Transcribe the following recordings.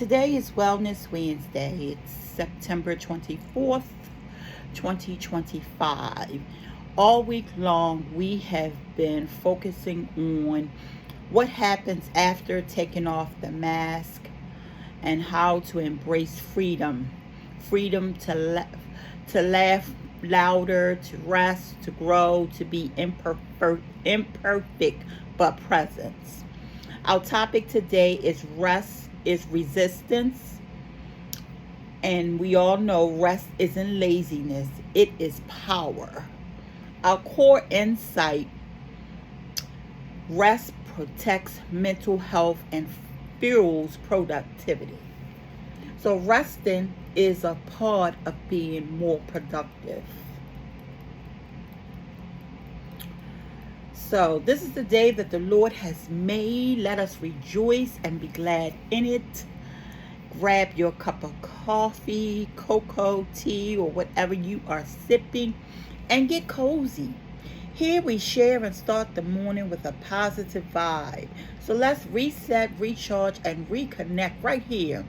Today is Wellness Wednesday. It's September 24th, 2025. All week long, we have been focusing on what happens after taking off the mask and how to embrace freedom. Freedom to laugh louder, to rest, to grow, to be imperfect but presence. Our topic today is rest is resistance. And we all know rest isn't laziness, it is power. Our core insight: rest protects mental health and fuels productivity. So, resting is a part of being more productive. So, this is the day that the Lord has made. Let us rejoice and be glad in it. Grab your cup of coffee, cocoa, tea, or whatever you are sipping and get cozy. Here we share and start the morning with a positive vibe. So let's reset, recharge, and reconnect right here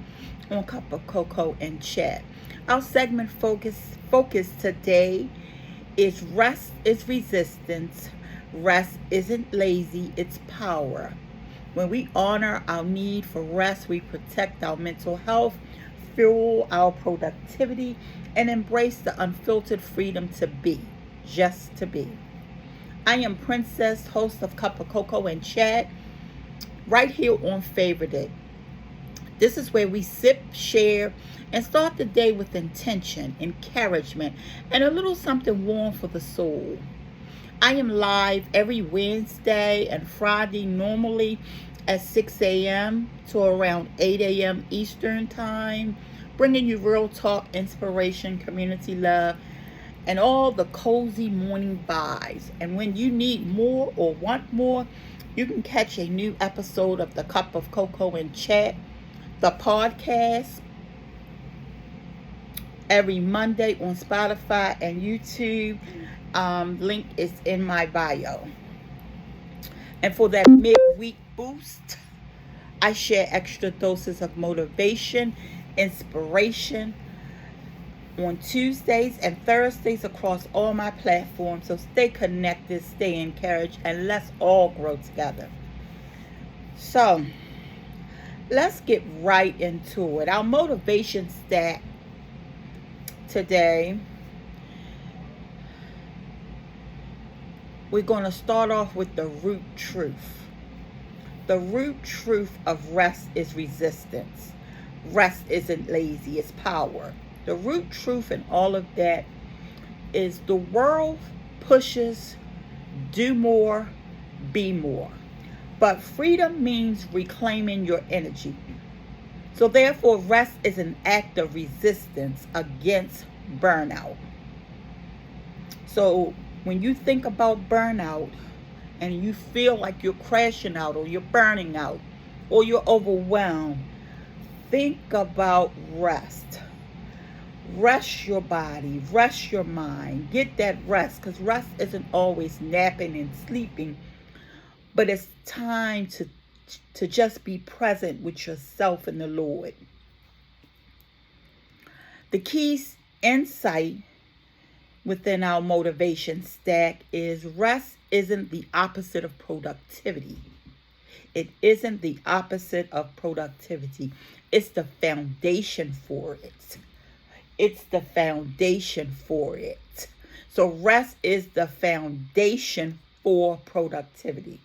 on Cup of Cocoa and Chat. Our segment focus today is rest is resistance. Rest isn't lazy, it's power. When we honor our need for rest, we protect our mental health, fuel our productivity, and embrace the unfiltered freedom to be, just to be. I am Princess, host of Cup of Cocoa and Chat, right here on Favorite It. This is where we sip, share, and start the day with intention, encouragement, and a little something warm for the soul. I am live every Wednesday and Friday, normally at 6 a.m. to around 8 a.m. Eastern Time, bringing you real talk, inspiration, community love, and all the cozy morning vibes. And when you need more or want more, you can catch a new episode of the Cup of Cocoa and Chat, the podcast, every Monday on Spotify and YouTube. Link is in my bio. And for that midweek boost, I share extra doses of motivation, inspiration on Tuesdays and Thursdays across all my platforms. So stay connected, stay encouraged, and let's all grow together. So let's get right into it. Our motivation stack today, we're going to start off with the root truth. The root truth of rest is resistance. Rest isn't lazy, it's power. The root truth in all of that is the world pushes do more, be more. But freedom means reclaiming your energy. So therefore, rest is an act of resistance against burnout. So when you think about burnout and you feel like you're crashing out or you're burning out or you're overwhelmed, think about rest. Rest your body, rest your mind, get that rest, because rest isn't always napping and sleeping, but it's time to just be present with yourself and the Lord. The key insight within our motivation stack is rest isn't the opposite of productivity. It isn't the opposite of productivity. It's the foundation for it. It's the foundation for it. So rest is the foundation for productivity.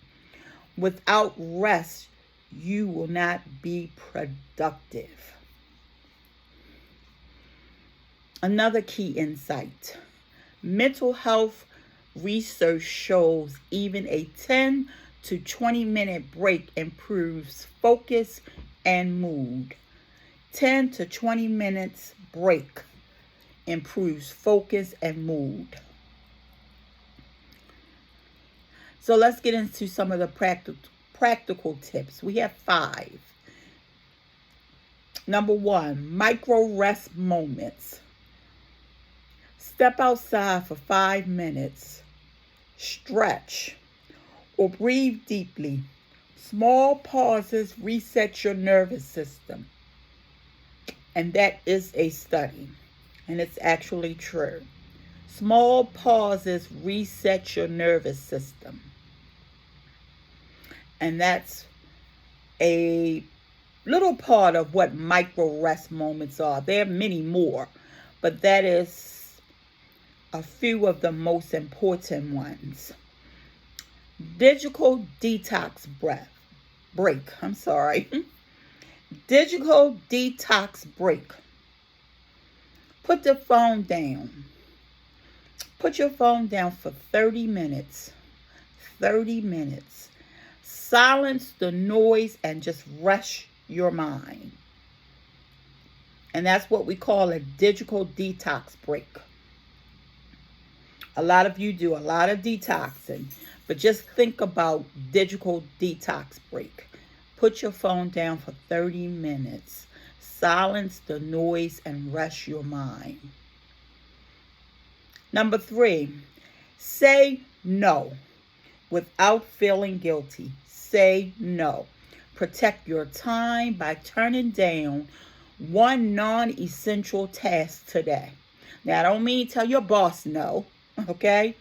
Without rest, you will not be productive. Another key insight: mental health research shows even a 10 to 20 minute break improves focus and mood. 10 to 20 minutes break improves focus and mood. So let's get into some of the practical tips. We have 5. Number 1, micro rest moments. Step outside for 5 minutes. Stretch or breathe deeply. Small pauses reset your nervous system. And that is a study. And it's actually true. Small pauses reset your nervous system. And that's a little part of what micro rest moments are. There are many more, but that is a few of the most important ones. Digital detox break. I'm sorry. Digital detox break. Put the phone down. Put your phone down for 30 minutes. 30 minutes. Silence the noise and just rest your mind. And that's what we call a digital detox break. A lot of you do a lot of detoxing, but just think about digital detox break. Put your phone down for 30 minutes. Silence the noise and rest your mind. Number 3, say no without feeling guilty. Say no. Protect your time by turning down one non-essential task today. Now, I don't mean tell your boss no, okay?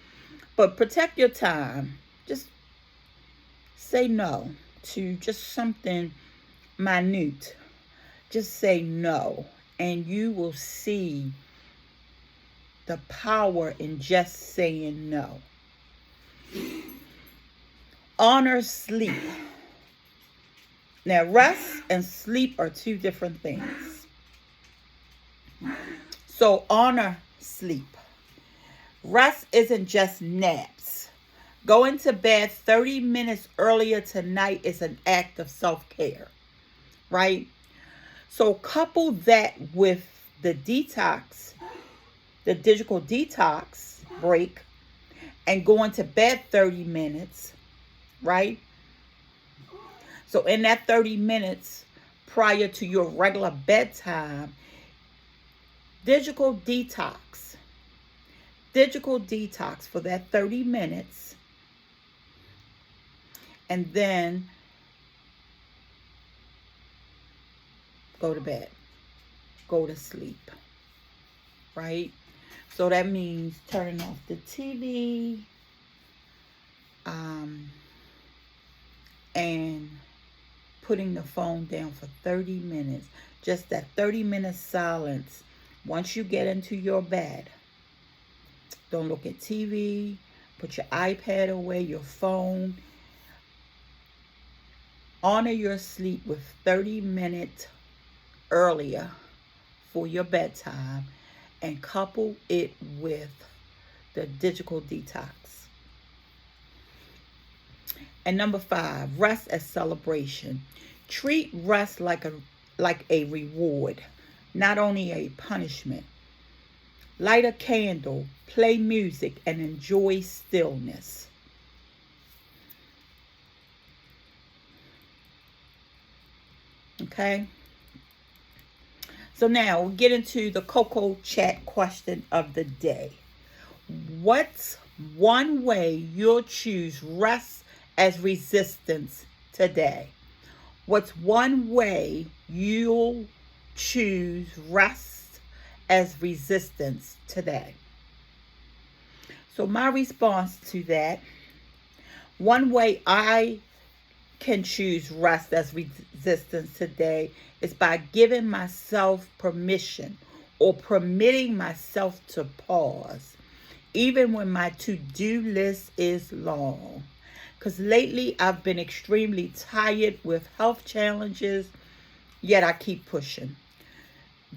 But protect your time. Just say no to just something minute. Just say no, and you will see the power in just saying no. Honor sleep. Now, rest and sleep are two different things. So honor sleep. Rest isn't just naps. Going to bed 30 minutes earlier tonight is an act of self-care, right? So couple that with the detox, the digital detox break, and going to bed 30 minutes, right? So in that 30 minutes prior to your regular bedtime, digital detox for that 30 minutes, and then go to bed, go to sleep, right? So that means turning off the TV, and putting the phone down for 30 minutes. Just that 30-minute silence. Once you get into your bed, don't look at TV, put your iPad away, your phone. Honor your sleep with 30 minutes earlier for your bedtime, and couple it with the digital detox. And number 5, rest as celebration. Treat rest like a reward, not only a punishment. Light a candle, play music, and enjoy stillness. Okay? So now we'll get into the Coco Chat question of the day. What's one way you'll choose rest as resistance today? What's one way you'll choose rest as resistance today? So my response to that, one way I can choose rest as resistance today is by giving myself permission or permitting myself to pause, even when my to-do list is long. Because lately I've been extremely tired with health challenges, yet I keep pushing.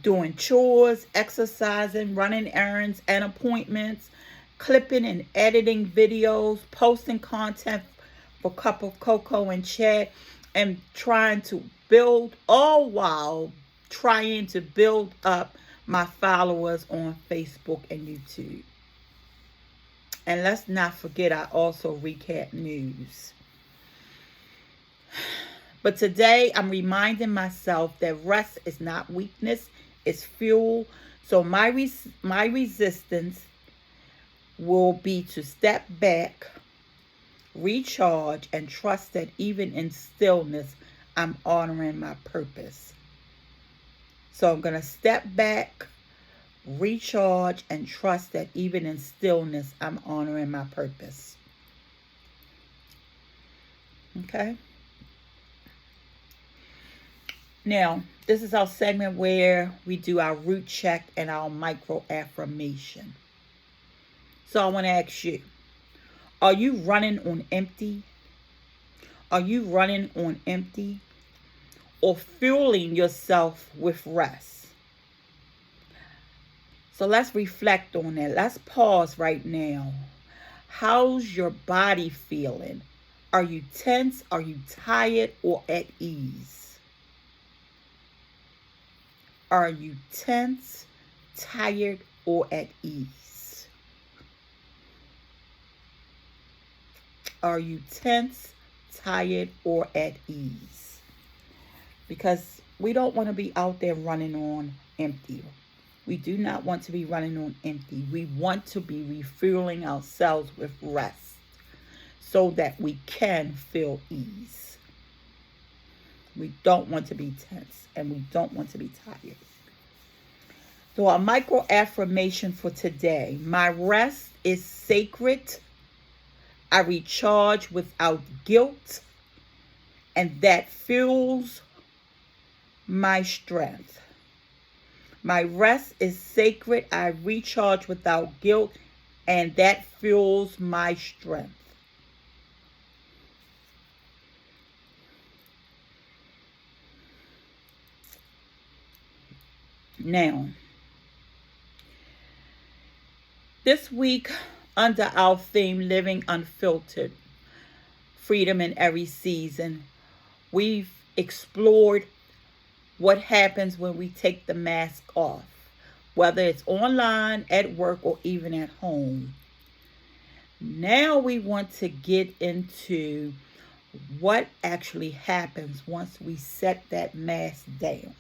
Doing chores, exercising, running errands and appointments, clipping and editing videos, posting content for Cup of Cocoa and Chat, and trying to build, all while trying to build up my followers on Facebook and YouTube. And let's not forget, I also recap news. But today, I'm reminding myself that rest is not weakness, it's fuel. So my resistance will be to step back, recharge, and trust that even in stillness, I'm honoring my purpose. So I'm going to step back, recharge, and trust that even in stillness, I'm honoring my purpose. Okay? Now, this is our segment where we do our root check and our micro affirmation. So I want to ask you, are you running on empty? Are you running on empty or fueling yourself with rest? So let's reflect on that. Let's pause right now. How's your body feeling? Are you tense? Are you tired or at ease? Are you tense, tired, or at ease? Are you tense, tired, or at ease? Because we don't want to be out there running on empty. We do not want to be running on empty. We want to be refueling ourselves with rest so that we can feel ease. We don't want to be tense and we don't want to be tired. So our micro affirmation for today: my rest is sacred. I recharge without guilt, and that fuels my strength. My rest is sacred. I recharge without guilt, and that fuels my strength. Now, this week, under our theme, Living Unfiltered, Freedom in Every Season, we've explored what happens when we take the mask off, whether it's online, at work, or even at home. Now we want to get into what actually happens once we set that mask down.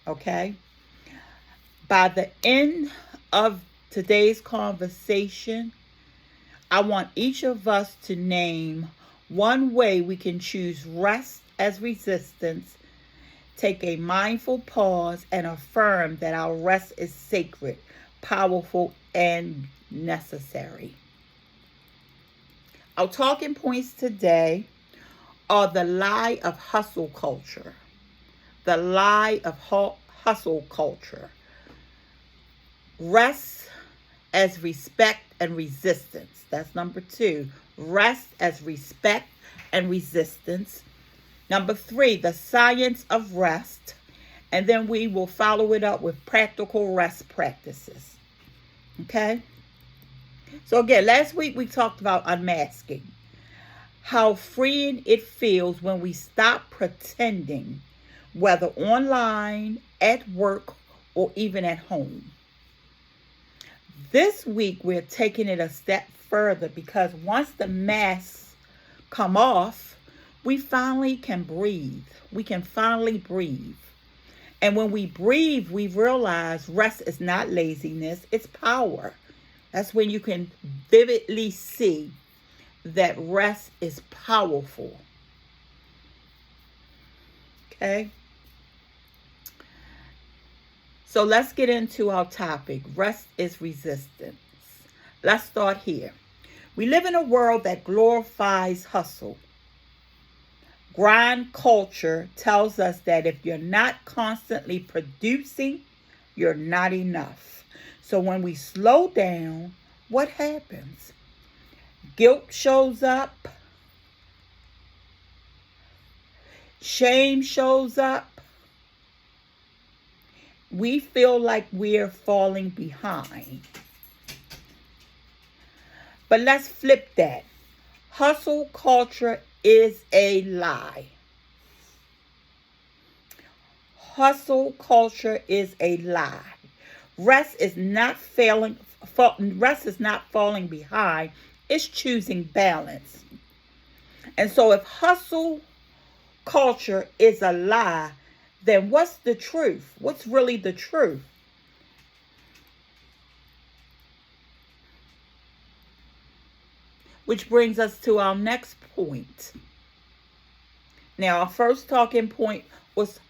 Okay? By the end of today's conversation, I want each of us to name one way we can choose rest as resistance, take a mindful pause, and affirm that our rest is sacred, powerful, and necessary. Our talking points today are the lie of hustle culture. The lie of hustle culture. Rest as respect and resistance. That's number 2. Rest as respect and resistance. Number 3, the science of rest. And then we will follow it up with practical rest practices. Okay? So again, last week we talked about unmasking. How freeing it feels when we stop pretending, whether online, at work, or even at home. This week, we're taking it a step further because once the masks come off, we finally can breathe. We can finally breathe. And when we breathe, we realize rest is not laziness, it's power. That's when you can vividly see that rest is powerful. Okay? So let's get into our topic. Rest is resistance. Let's start here. We live in a world that glorifies hustle. Grind culture tells us that if you're not constantly producing, you're not enough. So when we slow down, what happens? Guilt shows up. Shame shows up. We feel like we're falling behind. But let's flip that. Hustle culture is a lie. Hustle culture is a lie. Rest is not falling behind. It's choosing balance. And so if hustle culture is a lie, then what's the truth? What's really the truth? Which brings us to our next point. Now, our first talking point was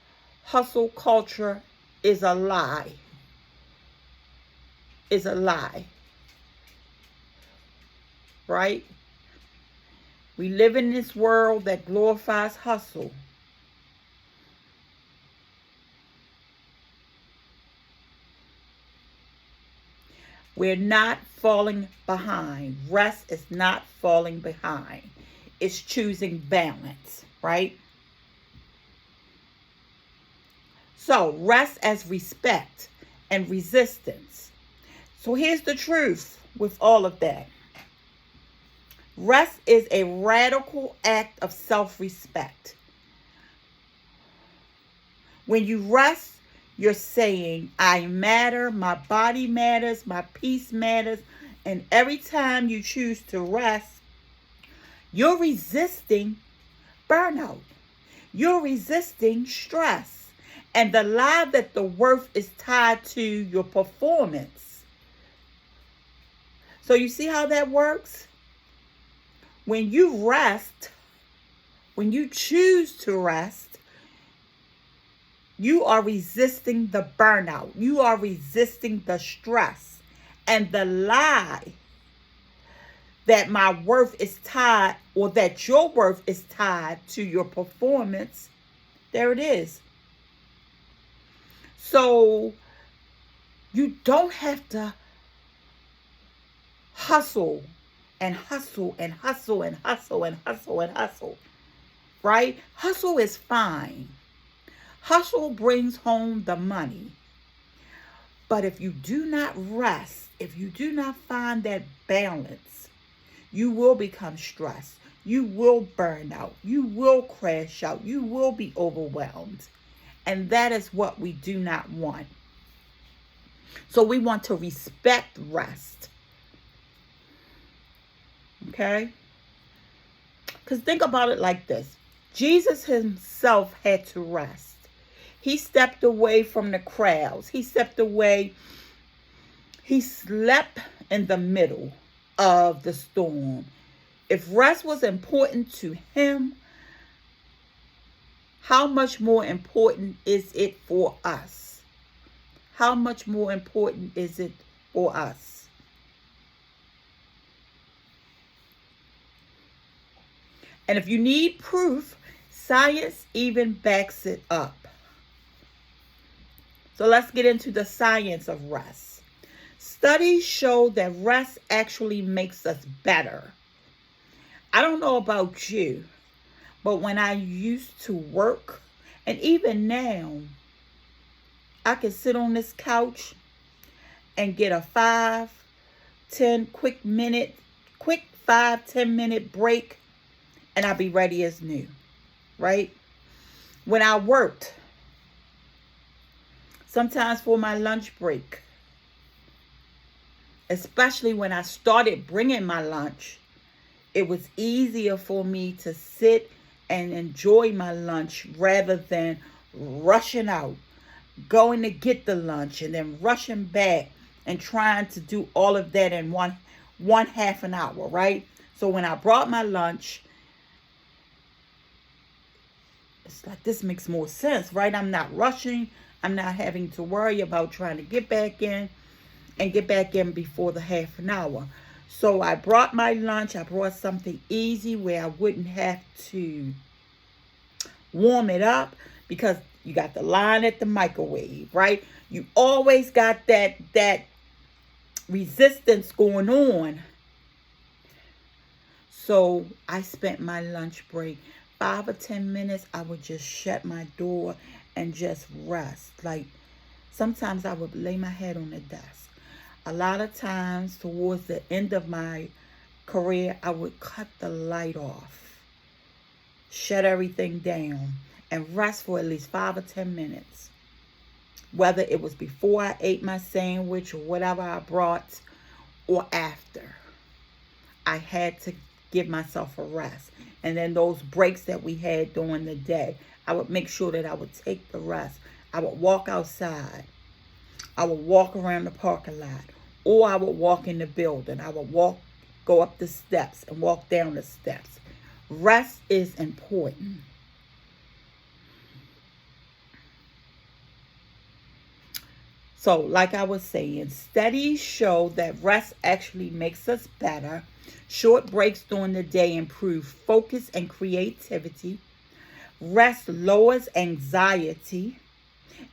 hustle culture is a lie. Is a lie. Right? We live in this world that glorifies hustle. We're not falling behind. Rest is not falling behind. It's choosing balance, right? So, rest as respect and resistance. So, here's the truth with all of that. Rest is a radical act of self-respect. When you rest, you're saying, I matter, my body matters, my peace matters. And every time you choose to rest, you're resisting burnout. You're resisting stress. And the lie that the worth is tied to your performance. So you see how that works? When you rest, when you choose to rest, you are resisting the burnout. You are resisting the stress. And the lie that my worth is tied, or that your worth is tied to your performance, there it is. So you don't have to hustle and hustle and hustle and hustle and hustle and hustle, right? Hustle is fine. Hustle brings home the money. But if you do not rest, if you do not find that balance, you will become stressed. You will burn out. You will crash out. You will be overwhelmed. And that is what we do not want. So we want to respect rest. Okay? Because think about it like this. Jesus himself had to rest. He stepped away from the crowds. He stepped away. He slept in the middle of the storm. If rest was important to him, how much more important is it for us? How much more important is it for us? And if you need proof, science even backs it up. So let's get into the science of rest. Studies show that rest actually makes us better. I don't know about you, but when I used to work, and even now, I can sit on this couch and get a 5-10 minute break, and I'll be ready as new, right? When I worked, sometimes for my lunch break, especially when I started bringing my lunch, it was easier for me to sit and enjoy my lunch rather than rushing out, going to get the lunch and then rushing back and trying to do all of that in one half an hour, right? So when I brought my lunch, it's like, this makes more sense, right? I'm not rushing. I'm not having to worry about trying to get back in and get back in before the half an hour. So I brought my lunch. I brought something easy where I wouldn't have to warm it up, because you got the line at the microwave, right? You always got that resistance going on. So I spent my lunch break 5 or 10 minutes. I would just shut my door and just rest. Like, sometimes I would lay my head on the desk. A lot of times towards the end of my career, I would cut the light off, shut everything down, and rest for at least 5 or 10 minutes. Whether it was before I ate my sandwich or whatever I brought, or after. I had to give myself a rest. And then those breaks that we had during the day, I would make sure that I would take the rest. I would walk outside. I would walk around the parking lot. Or I would walk in the building. I would go up the steps and walk down the steps. Rest is important. So, like I was saying, studies show that rest actually makes us better. Short breaks during the day improve focus and creativity. Rest lowers anxiety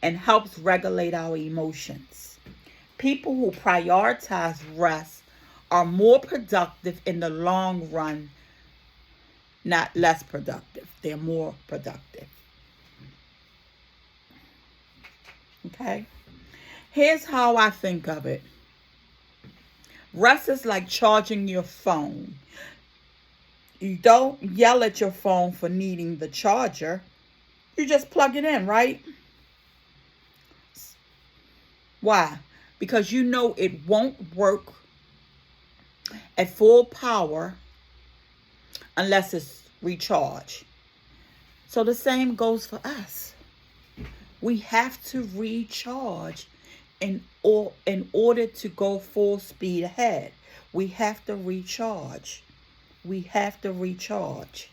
and helps regulate our emotions. People who prioritize rest are more productive in the long run, not less productive. They're more productive. Okay? Here's how I think of it. Rest is like charging your phone. You don't yell at your phone for needing the charger. You just plug it in, right? Why? Because you know it won't work at full power unless it's recharged. So the same goes for us. We have to recharge in order to go full speed ahead. We have to recharge. We have to recharge.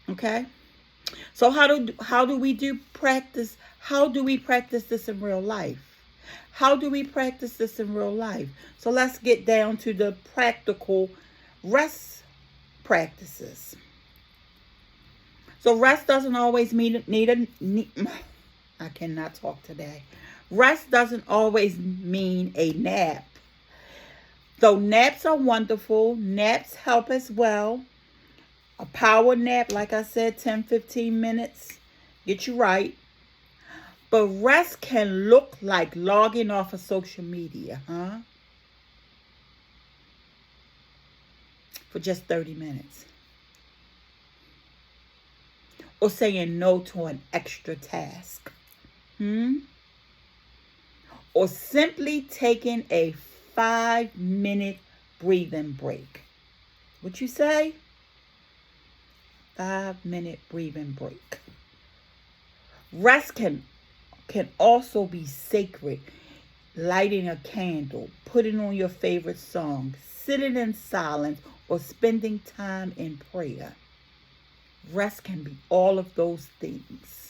Okay? So how do we do practice? How do we practice this in real life? How do we practice this in real life? So let's get down to the practical rest practices. So rest doesn't always I cannot talk today. Rest doesn't always mean a nap. Though naps are wonderful, naps help as well. A power nap, like I said, 10-15 minutes, get you right. But rest can look like logging off of social media, for just 30 minutes. Or saying no to an extra task. Or simply taking a 5-minute breathing break. What you say? 5-minute breathing break. Rest can also be sacred. Lighting a candle, putting on your favorite song, sitting in silence, or spending time in prayer. Rest can be all of those things.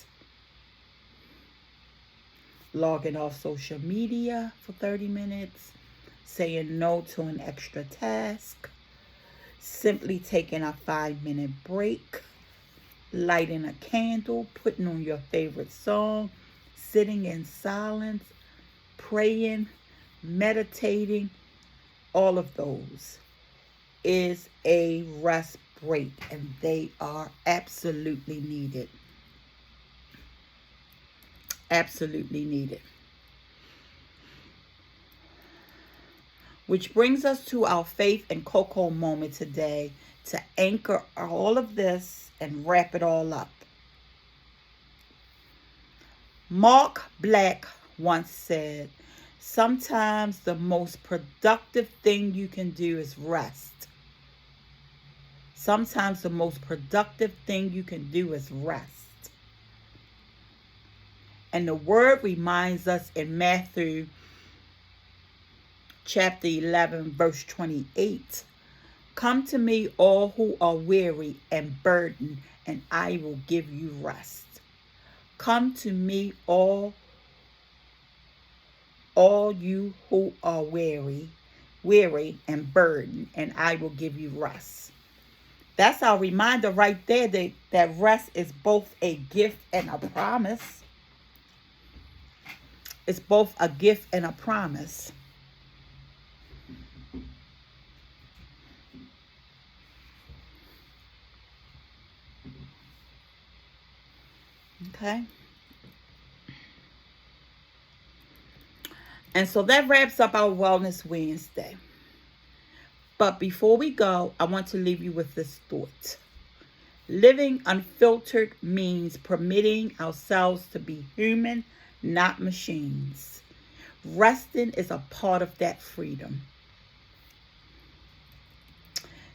Logging off social media for 30 minutes, saying no to an extra task, simply taking a 5-minute break, lighting a candle, putting on your favorite song, sitting in silence, praying, meditating, all of those is a rest break, and they are absolutely needed. Absolutely needed. Which brings us to our faith and cocoa moment today to anchor all of this and wrap it all up. Mark Black once said, sometimes the most productive thing you can do is rest. Sometimes the most productive thing you can do is rest. And the word reminds us in Matthew chapter 11, verse 28. Come to me, all who are weary and burdened, and I will give you rest. Come to me, all you who are weary and burdened, and I will give you rest. That's our reminder right there that rest is both a gift and a promise. It's both a gift and a promise. Okay. And so that wraps up our Wellness Wednesday. But before we go, I want to leave you with this thought. Living unfiltered means permitting ourselves to be human, not machines. Resting is a part of that freedom.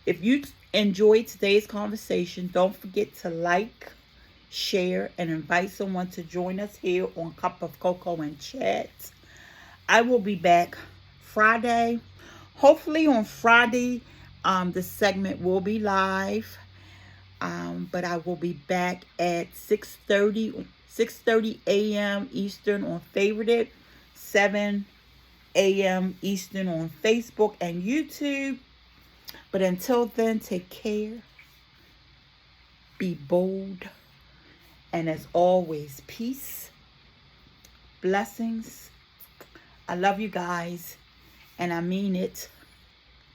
If you enjoyed today's conversation, don't forget to like, share, and invite someone to join us here on Cup of Cocoa and Chat. I will be back Friday. Hopefully on Friday, the segment will be live. But I will be back at 6:30 6:30 a.m. Eastern on Favorited, 7 a.m. Eastern on Facebook and YouTube. But until then, take care, be bold, and as always, peace, blessings. I love you guys, and I mean it.